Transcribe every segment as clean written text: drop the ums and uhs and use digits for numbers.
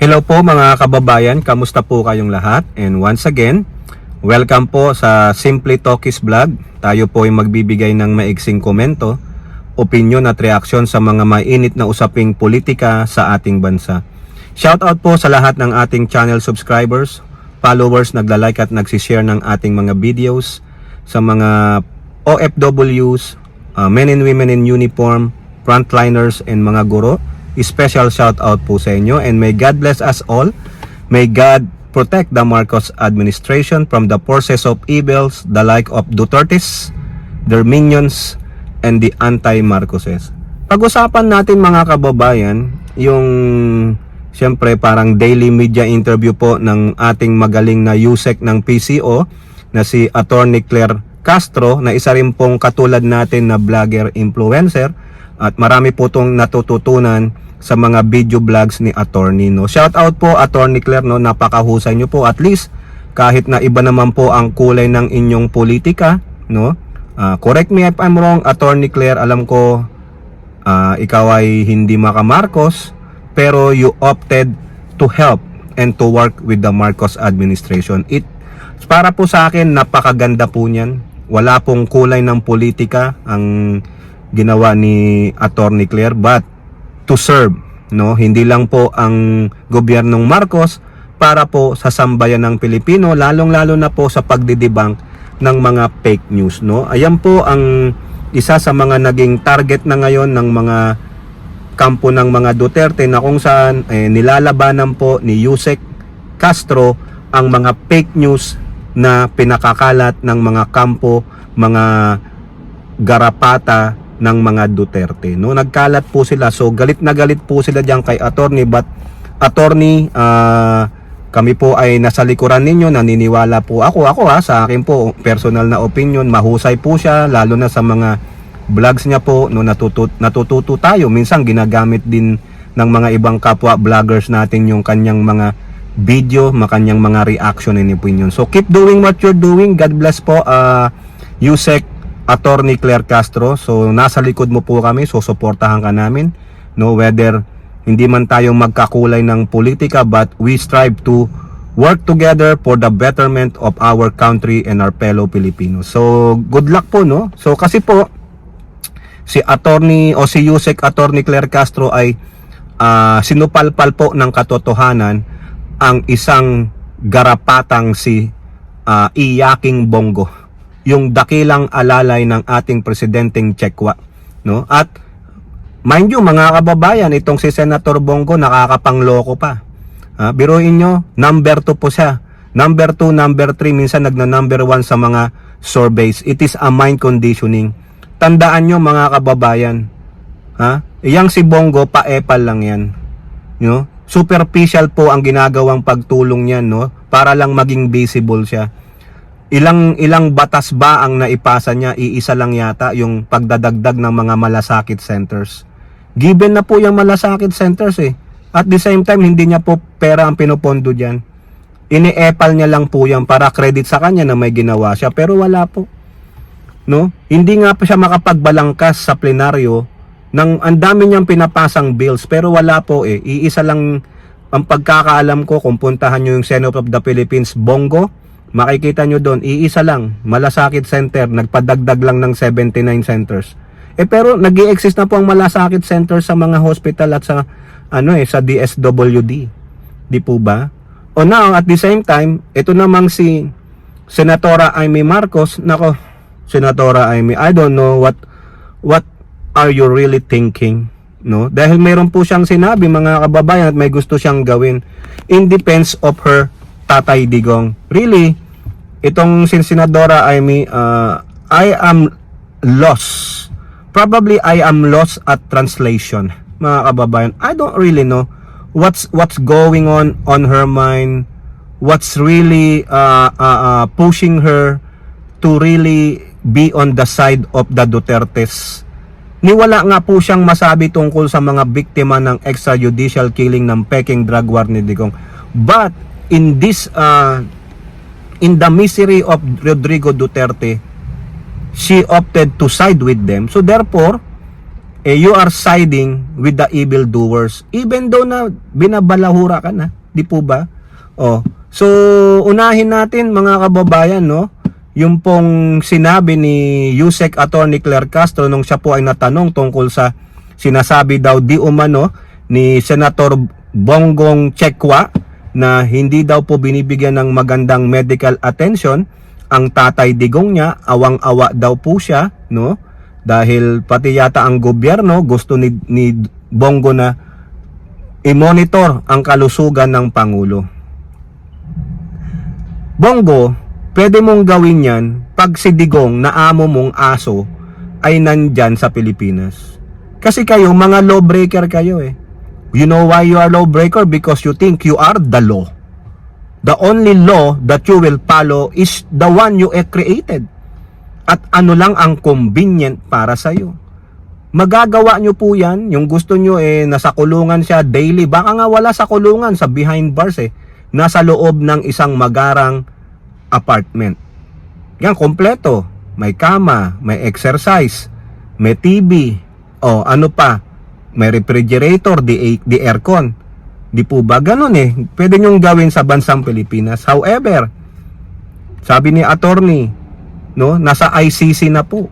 Hello po mga kababayan, kamusta po kayong lahat? And once again, welcome po sa Simply Talkies Vlog. Tayo po ay magbibigay ng maiksing komento, opinion at reaksyon sa mga mainit na usaping politika sa ating bansa. Shoutout po sa lahat ng ating channel subscribers, followers, nagla-like at nagsishare ng ating mga videos, sa mga OFWs, men and women in uniform, frontliners and mga guro. Special shout out po sa inyo, and may God bless us all. May God protect the Marcos administration from the forces of evils, the like of Dutertes, their minions, and the anti-Marcoses. Pag-usapan natin mga kababayan, yung siyempre parang daily media interview po ng ating magaling na USEC ng PCO na si Attorney Claire Castro, na isa rin pong katulad natin na vlogger influencer. At marami po itong natututunan sa mga video vlogs ni Attorney, no. Shout out po Attorney Claire, no, napakahusay nyo po, at least kahit na iba naman po ang kulay ng inyong politika, no. Correct me if I'm wrong, Attorney Claire, alam ko ikaw ay hindi maka-Marcos, pero you opted to help and to work with the Marcos administration. Para po sa akin, napakaganda po niyan. Wala pong kulay ng politika ang ginawa ni Attorney Claire, but to serve, no, hindi lang po ang gobyernong Marcos, para po sa sambayan ng Pilipino, lalong-lalo na po sa pagdidibang ng mga fake news, no. Ayan po ang isa sa mga naging target na ngayon ng mga kampo ng mga Duterte, na kung saan nilalabanan po ni USEC Castro ang mga fake news na pinakakalat ng mga kampo, mga garapata ng mga Duterte, no. Nagkalat po sila, so galit na galit po sila diyan kay Attorney. But Attorney, kami po ay nasa likuran ninyo, naniniwala po ako sa akin po personal na opinion, mahusay po siya, lalo na sa mga vlogs niya po, no. Natututo tayo, minsan ginagamit din ng mga ibang kapwa vloggers natin yung kanyang mga video, kanyang mga reaction and opinion. So keep doing what you're doing. God bless po USEC Attorney Claire Castro. So nasa likod mo po kami, so suportahan ka namin, no, whether hindi man tayong magkakulay ng politika, but we strive to work together for the betterment of our country and our fellow Filipinos. So good luck po, no. So kasi po si Attorney o si USEC Attorney Claire Castro ay sinupalpal po ng katotohanan ang isang garapatang si Iyaking Bongo, yung dakilang alalay ng ating presidenteng Chekwa, no. At mind you mga kababayan, itong si Senator Bongo nakakapangloko pa. Biruin nyo, number 2 po siya, number 2, number 3, minsan nagna-number 1 sa mga surveys. It is a mind conditioning. Tandaan nyo mga kababayan, iyang si Bongo paepal lang yan, no. Superficial po ang ginagawang pagtulong niyan, no, para lang maging visible siya. Ilang batas ba ang naipasa niya? Iisa lang yata, yung pagdadagdag ng mga malasakit centers. Given na po yung malasakit centers At the same time, hindi niya po pera ang pinupondo diyan. Ini-epal niya lang po yan para credit sa kanya na may ginawa siya, pero wala po, no. Hindi nga po siya makapagbalangkas sa plenaryo ng ang dami niyang pinapasang bills, pero wala po Iisa lang ang pagkakaalam ko. Kung puntahan niyo yung Senate of the Philippines, Bongo, makikita nyo doon, iisa lang, malasakit center, nagpadagdag lang ng 79 centers. Pero nag-i-exist na po ang malasakit center sa mga hospital at sa sa DSWD. Di po ba? O now, at the same time, ito namang si Senatora Amy Marcos, nako, Senatora Amy, I don't know what are you really thinking, no? Dahil mayroon po siyang sinabi mga kababayan at may gusto siyang gawin in defense of her Tatay Digong. Really, itong Senadora Amy, I am lost. Probably I am lost at translation, mga kababayan. I don't really know what's going on her mind, what's really pushing her to really be on the side of the Dutertes. Niwala nga po siyang masabi tungkol sa mga biktima ng extrajudicial killing ng peking drug war ni Digong. But in this in the misery of Rodrigo Duterte, she opted to side with them. So therefore, you are siding with the evil doers. Even though na binabalahura ka na, di po ba? So unahin natin mga kababayan, no? Yung pong sinabi ni Yusek Attorney Claire Castro nung siya po ay natanong tungkol sa sinasabi daw di umano ni Senator Bongbong Chekwa na hindi daw po binibigyan ng magandang medical attention ang Tatay Digong niya, awang-awa daw po siya, no? Dahil pati yata ang gobyerno gusto ni Bongo na i-monitor ang kalusugan ng Pangulo. Bongo, pwede mong gawin yan pag si Digong na amo mong aso ay nandyan sa Pilipinas. Kasi kayo, mga lawbreaker kayo eh. You know why you are lawbreaker? Because you think you are the law. The only law that you will follow is the one you created. At ano lang ang convenient para sa'yo. Magagawa nyo po yan. Yung gusto nyo nasa kulungan siya daily. Baka nga wala sa kulungan, sa behind bars nasa loob ng isang magarang apartment. Yan, kompleto. May kama, may exercise, may TV, ano pa, may refrigerator, di aircon. Di po ba ganun Pwede nyong gawin sa bansang Pilipinas. However, sabi ni attorney, no, nasa ICC na po.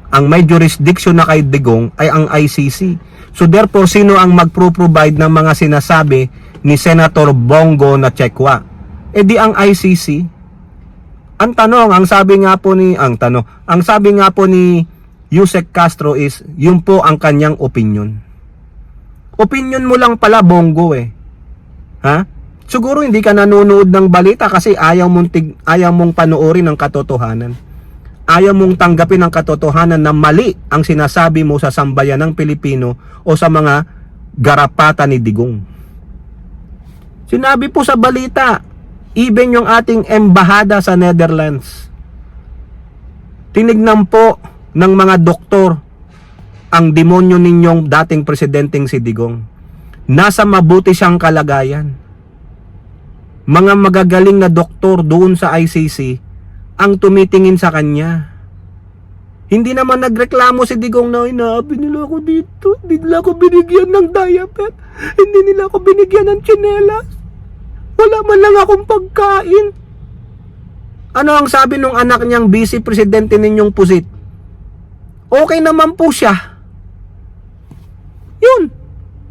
Ang may jurisdiction na kay Digong ay ang ICC. So therefore, sino ang magpro-provide ng mga sinasabi ni Senator Bongo na Chekwa? Di ang ICC. Ang sabi nga po ni Yusek Castro is, yun po ang kanyang opinion. Opinion mo lang pala, Bongo Ha? Siguro hindi ka nanonood ng balita kasi ayaw mong panoorin ang katotohanan. Ayaw mong tanggapin ang katotohanan na mali ang sinasabi mo sa sambayan ng Pilipino o sa mga garapata ni Digong. Sinabi po sa balita, even yung ating embahada sa Netherlands, tinignan po ng mga doktor ang demonyo ninyong dating presidenteng si Digong. Nasa mabuti siyang kalagayan. Mga magagaling na doktor doon sa ICC ang tumitingin sa kanya. Hindi naman nagreklamo si Digong na inaabi nila ako dito. Hindi nila ako binigyan ng diaper. Hindi nila ako binigyan ng tsinelas. Wala man lang akong pagkain. Ano ang sabi nung anak niyang vice presidente ninyong pusit? Okay naman po siya. Yun.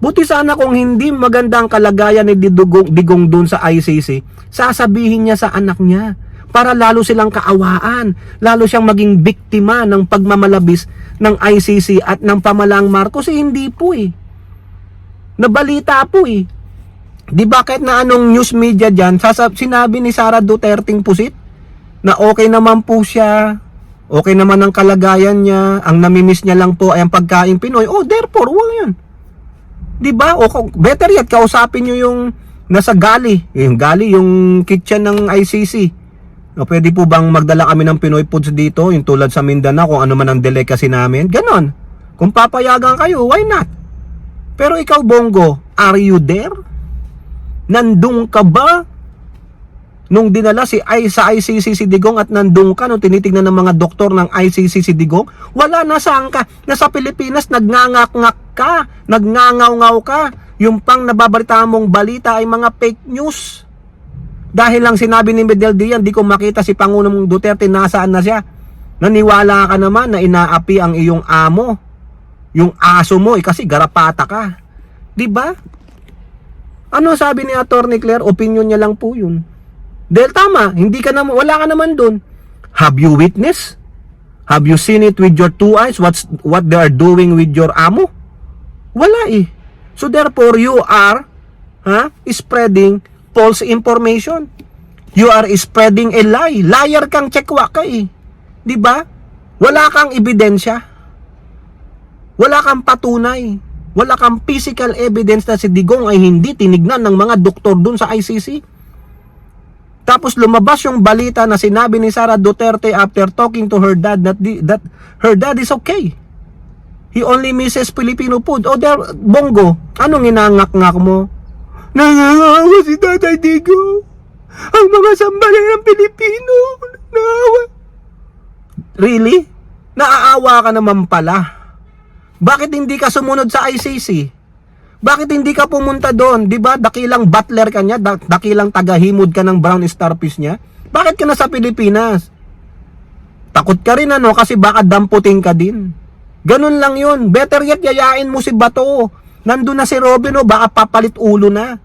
Buti sana kung hindi maganda ang kalagayan ni Digong dun sa ICC, sasabihin niya sa anak niya para lalo silang kaawaan, lalo siyang maging biktima ng pagmamalabis ng ICC at ng pamalang Marcos. Hindi po nabalita po Di ba kahit na anong news media dyan, sinabi ni Sara Duterte pusit na okay naman po siya, okay naman ang kalagayan niya, ang namimiss niya lang po ay ang pagkain Pinoy. Therefore, wala yan. Diba? Better yet, kausapin nyo yung nasa Gali. Yung kitchen ng ICC. Pwede po bang magdala kami ng Pinoy foods dito, yung tulad sa Mindanao, kung ano man ang delicacy namin? Ganon. Kung papayagan kayo, why not? Pero ikaw, Bongo, are you there? Nandun ka ba? Nung dinala sa ICC si Digong at nandun ka nung tinitignan ng mga doktor ng ICC si Digong, wala, nasaan ka? Nasa Pilipinas, nagngangaw-ngaw ka. Yung pang nababalita mong balita ay mga fake news. Dahil lang sinabi ni Medel Dian, di ko makita si Pangulong Duterte, nasaan na siya. Naniwala ka naman na inaapi ang iyong amo, yung aso mo, kasi garapata ka. Diba? Ano sabi ni Attorney Claire? Opinion niya lang po yun. Dahil tama, wala ka naman dun. Have you witnessed? Have you seen it with your two eyes? What they are doing with your amo? Wala So therefore, you are spreading false information. You are spreading a lie. Liar kang, Chekwa ka Diba? Wala kang ebidensya. Wala kang patunay. Wala kang physical evidence na si Digong ay hindi tinignan ng mga doktor dun sa ICC. Tapos lumabas yung balita na sinabi ni Sara Duterte after talking to her dad that her dad is okay. He only misses Filipino food. Bongo, anong inangak-ngak mo? Nangangawa si Tatay Digong. Ang mga sambayan ng Pilipino. Naawa. Really? Naaawa ka naman pala. Bakit hindi ka sumunod sa ICC? Bakit hindi ka pumunta doon? 'Di ba? Dakilang butler ka niya, dakilang tagahimod ka ng brown starfish niya. Bakit ka na sa Pilipinas? Takot ka rin ano kasi baka damputin ka din. Ganun lang 'yun. Better yet yayain mo si Bato. Nandun na si Robin, baka papalit ulo na.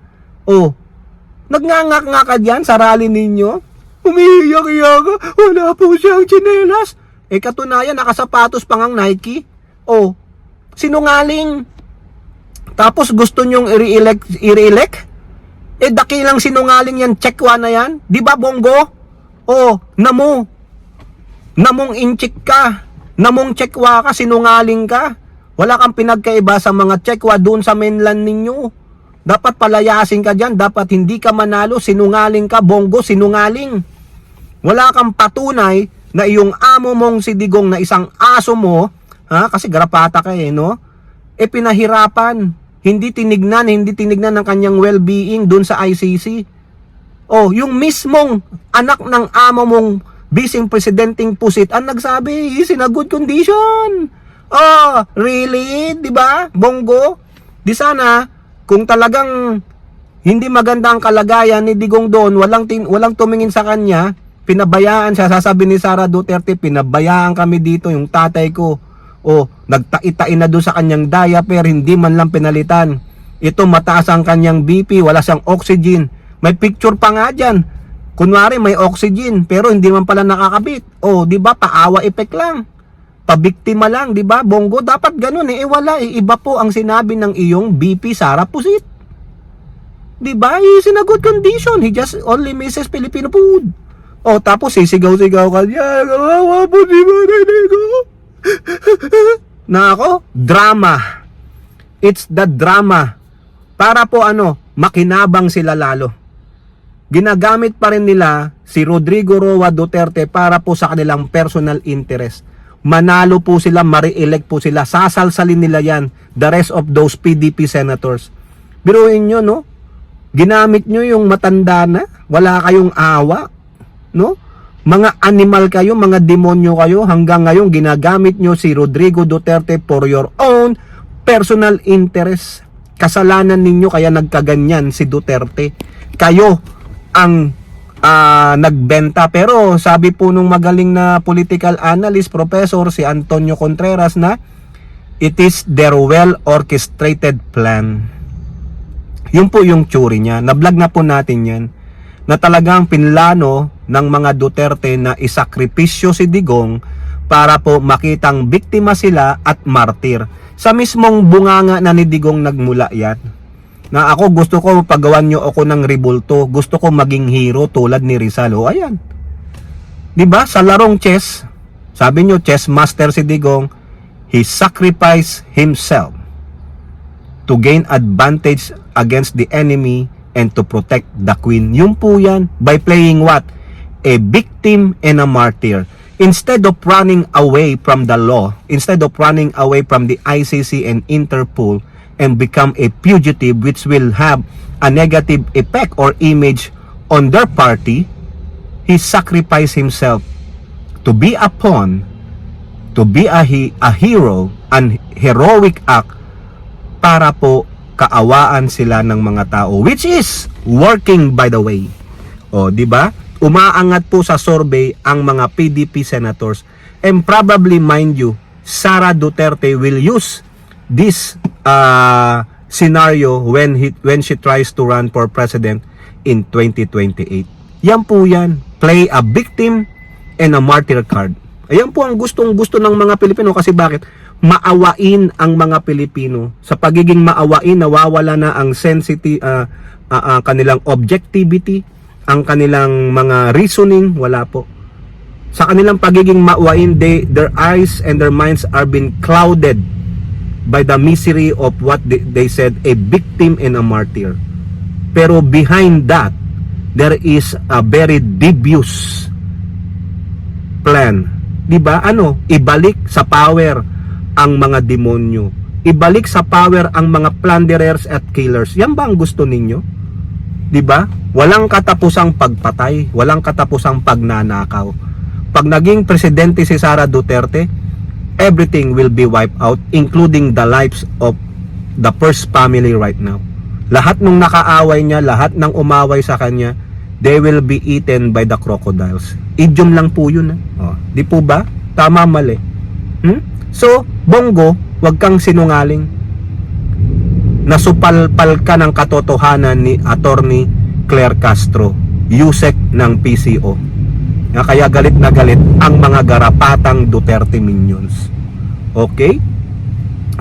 Nagngangak nga ka diyan sa rally ninyo. Umiiyak-iyak ka. Wala po siyang tsinelas. Katunayan nakasapatos pa ngang Nike. Sinungaling. Tapos gusto nyong i-re-elect? Dakilang sinungaling yan, tsekwa na yan. Di ba, Bongo? Namong inchik ka. Namong tsekwa ka, sinungaling ka. Wala kang pinagkaiba sa mga tsekwa doon sa mainland ninyo. Dapat palayasin ka dyan. Dapat hindi ka manalo. Sinungaling ka, Bongo, sinungaling. Wala kang patunay na iyong amo mong si Digong na isang aso mo, kasi garapata ka no? Pinahirapan. Hindi tinignan ng kanyang well-being doon sa ICC. Yung mismong anak ng amo mong Vice Presidenting Pusit ang nagsabi, he's in a good condition. Really? Diba? Bongo? Di sana, kung talagang hindi maganda ang kalagayan ni Digong doon, walang tumingin sa kanya, pinabayaan siya, sasabi ni Sara Duterte, pinabayaan kami dito, yung tatay ko. Nagtai-tain na doon sa kanyang diaper, hindi man lang pinalitan. Ito, mataas ang kanyang BP, wala siyang oxygen. May picture pa nga dyan. Kunwari, may oxygen, pero hindi man pala nakakabit. Di ba? Paawa effect lang. Pabiktima lang, di ba? Bongo, dapat ganun wala. Iba po ang sinabi ng iyong BP Sara Pusit. Di ba? He's in a good condition. He just only misses Filipino food. Tapos sisigaw-sigaw ka niya. Kawawa po si Manay ko. Drama. It's the drama. Para po makinabang sila lalo. Ginagamit pa rin nila si Rodrigo Roa Duterte para po sa kanilang personal interest. Manalo po sila, ma-re-elect po sila. Sasalsalin nila yan, the rest of those PDP senators. Biruin nyo, no? Ginamit nyo yung matanda na, wala kayong awa, no? Mga animal kayo, mga demonyo kayo, hanggang ngayon ginagamit nyo si Rodrigo Duterte for your own personal interest. Kasalanan ninyo kaya nagkaganyan si Duterte. Kayo ang nagbenta. Pero sabi po nung magaling na political analyst, professor, si Antonio Contreras na it is their well orchestrated plan. Yun po yung tsuri niya. Nablog na po natin yan. Na talagang pinlano ng mga Duterte na isakripisyo si Digong para po makitang biktima sila at martir. Sa mismong bunganga na ni Digong nagmula yan. Na ako gusto ko pagawan nyo ako ng rebulto. Gusto ko maging hero tulad ni Rizal. Ayan. Diba? Sa larong chess, sabi nyo chess master si Digong, he sacrificed himself to gain advantage against the enemy and to protect the queen. Yun po yan. By playing what? A victim and a martyr. Instead of running away from the law, instead of running away from the ICC and Interpol and become a fugitive which will have a negative effect or image on their party, he sacrificed himself to be a pawn, to be a hero, an heroic act para po kaawaan sila ng mga tao, which is working by the way. Di ba? Umaangat po sa survey ang mga PDP senators, and probably, mind you, Sara Duterte will use this scenario when she tries to run for president in 2028. Yan po yan. Play a victim and a martyr card. Ayan po ang gustong-gusto ng mga Pilipino. Kasi bakit? Maawain ang mga Pilipino. Sa pagiging maawain, nawawala na ang kanilang objectivity, ang kanilang mga reasoning, wala po. Sa kanilang pagiging maawain, their eyes and their minds are being clouded by the misery of what they said, a victim and a martyr. Pero behind that, there is a very dubious plan. Diba? Ibalik sa power ang mga demonyo. Ibalik sa power ang mga plunderers at killers. Yan ba ang gusto ninyo? Diba? Walang katapusang pagpatay, walang katapusang pagnanakaw. Pag naging presidente si Sara Duterte, everything will be wiped out, including the lives of the first family right now. Lahat nung nakaaway niya, lahat ng umaway sa kanya, they will be eaten by the crocodiles. Idiom lang po yun. Di po ba? Tama, mali. So, Bongo, wag kang sinungaling. Nasupalpal ka ng katotohanan ni Attorney Claire Castro, Yusek ng PCO. Kaya galit na galit ang mga garapatang Duterte minions. Okay?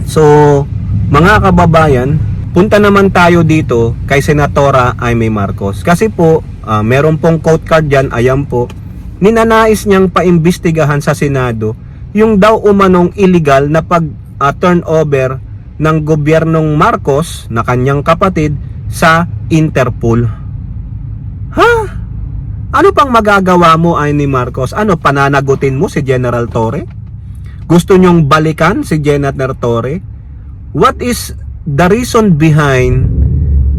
So, mga kababayan, punta naman tayo dito kay Senatora Amy Marcos. Kasi po, meron pong quote card dyan, ayan po, ninanais niyang paimbestigahan sa Senado yung daw umanong illegal na pag-turnover ng gobyernong Marcos na kanyang kapatid sa Interpol. Ha? Ano pang magagawa mo, Amy Marcos? Ano, pananagutin mo si General Torre? Gusto nyong balikan si General Torre? What is the reason behind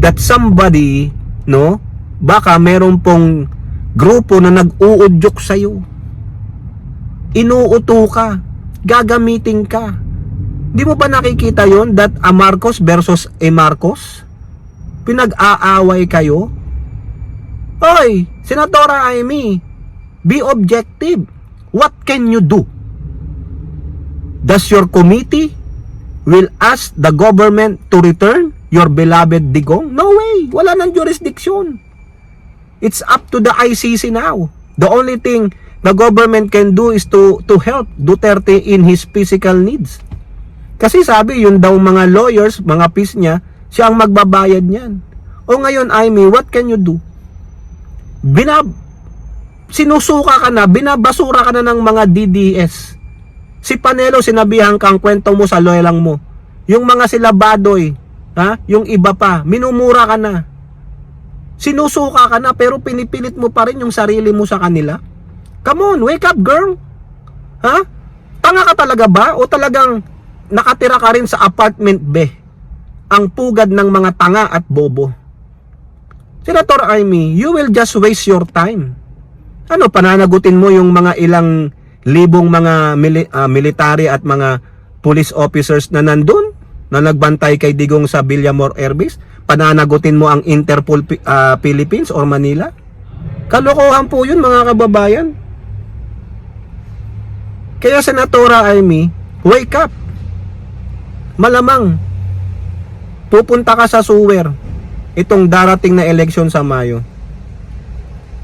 that somebody, no, baka meron pong grupo na nag-uudyok sa'yo, inuuto ka, gagamitin ka? Di mo ba nakikita yon that a Marcos versus a Marcos? Pinag-aaway kayo? Hoy, Senatora Amy, be objective. What can you do? Does your committee will ask the government to return your beloved Digong? No way. Wala nang jurisdiction. It's up to the ICC now. The only thing the government can do is to help Duterte in his physical needs. Kasi sabi, yun daw mga lawyers, mga fees niya, siya ang magbabayad niyan. O ngayon, Amy, what can you do? Sinusuka ka na, binabasura ka na ng mga DDS. Si Panelo, sinabihan kang kwento mo sa loyalang mo. Yung mga sila Badoy, yung iba pa, minumura ka na. Sinusuka ka na, pero pinipilit mo pa rin yung sarili mo sa kanila. Come on, wake up, girl. Tanga ka talaga ba? O talagang nakatira ka rin sa apartment B? Ang pugad ng mga tanga at bobo. Senator Amy, you will just waste your time. Ano, pananagutin mo yung mga ilang libong mga military at mga police officers na nandun, na nagbantay kay Digong sa Villamor Air Base? Pananagutin mo ang Interpol Philippines or Manila? Kalokohan po yun, mga kababayan. Kaya Senatora Amy, wake up. Malamang pupunta ka sa sewer itong darating na eleksyon sa Mayo.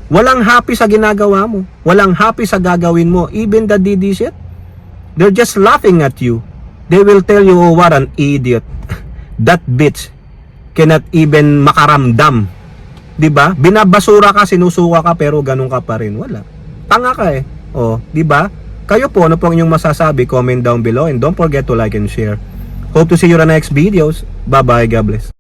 Walang happy sa ginagawa mo. Walang happy sa gagawin mo. Even the DDS, they're just laughing at you. They will tell you, oh, what an idiot. That bitch cannot even makaramdam. Diba? Binabasura ka, sinusuka ka, pero ganun ka pa rin. Wala. Tanga ka eh. Oh, diba? Kayo po, ano po ang inyong masasabi? Comment down below and don't forget to like and share. Hope to see you in the next videos. Bye-bye. God bless.